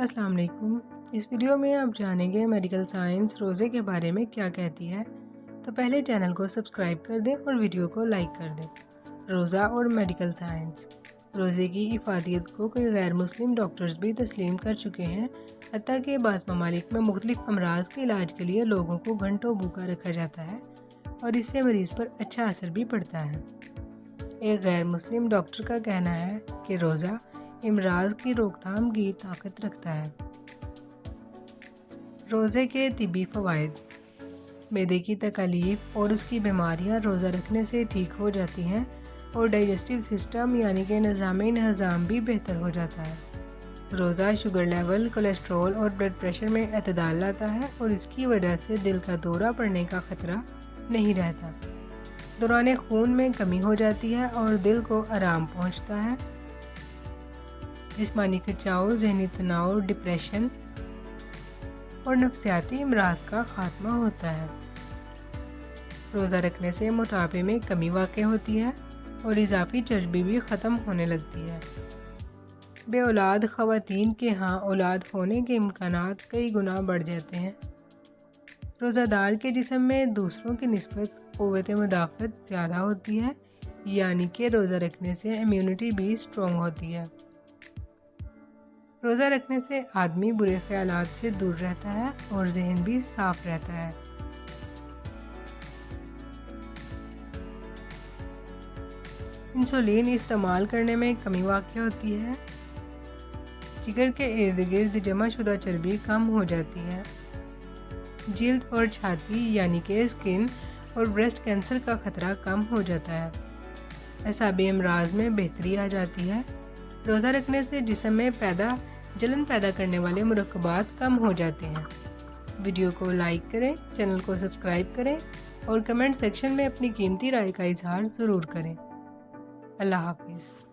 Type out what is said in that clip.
السلام علیکم۔ اس ویڈیو میں آپ جانیں گے میڈیکل سائنس روزے کے بارے میں کیا کہتی ہے، تو پہلے چینل کو سبسکرائب کر دیں اور ویڈیو کو لائک کر دیں۔ روزہ اور میڈیکل سائنس۔ روزے کی افادیت کو کئی غیر مسلم ڈاکٹرز بھی تسلیم کر چکے ہیں، حتیٰ کہ بعض ممالک میں مختلف امراض کے علاج کے لیے لوگوں کو گھنٹوں بھوکا رکھا جاتا ہے اور اس سے مریض پر اچھا اثر بھی پڑتا ہے۔ ایک غیر مسلم ڈاکٹر کا کہنا ہے کہ روزہ امراض کی روک تھام کی طاقت رکھتا ہے۔ روزے کے طبی فوائد۔ معدے کی تکالیف اور اس کی بیماریاں روزہ رکھنے سے ٹھیک ہو جاتی ہیں اور ڈائجسٹیو سسٹم یعنی کہ نظام ہضم بھی بہتر ہو جاتا ہے۔ روزہ شوگر لیول، کولیسٹرول اور بلڈ پریشر میں اعتدال لاتا ہے اور اس کی وجہ سے دل کا دورہ پڑنے کا خطرہ نہیں رہتا۔ دوران خون میں کمی ہو جاتی ہے اور دل کو آرام پہنچتا ہے۔ جسمانی کھنچاؤ، ذہنی تناؤ، ڈپریشن اور نفسیاتی امراض کا خاتمہ ہوتا ہے۔ روزہ رکھنے سے موٹاپے میں کمی واقع ہوتی ہے اور اضافی چربی بھی ختم ہونے لگتی ہے۔ بے اولاد خواتین کے ہاں اولاد ہونے کے امکانات کئی گنا بڑھ جاتے ہیں۔ روزہ دار کے جسم میں دوسروں کی نسبت قوت مدافعت زیادہ ہوتی ہے، یعنی کہ روزہ رکھنے سے امیونٹی بھی اسٹرانگ ہوتی ہے۔ روزہ رکھنے سے آدمی برے خیالات سے دور رہتا ہے اور ذہن بھی صاف رہتا ہے۔ انسولین استعمال کرنے میں کمی واقع ہوتی ہے۔ جگر کے ارد گرد جمع شدہ چربی کم ہو جاتی ہے۔ جلد اور چھاتی یعنی کہ اسکن اور بریسٹ کینسر کا خطرہ کم ہو جاتا ہے۔ اعصابی امراض میں بہتری آ جاتی ہے۔ روزہ رکھنے سے جسم میں جلن پیدا کرنے والے مرکبات کم ہو جاتے ہیں۔ ویڈیو کو لائک کریں، چینل کو سبسکرائب کریں اور کمنٹ سیکشن میں اپنی قیمتی رائے کا اظہار ضرور کریں۔ اللہ حافظ۔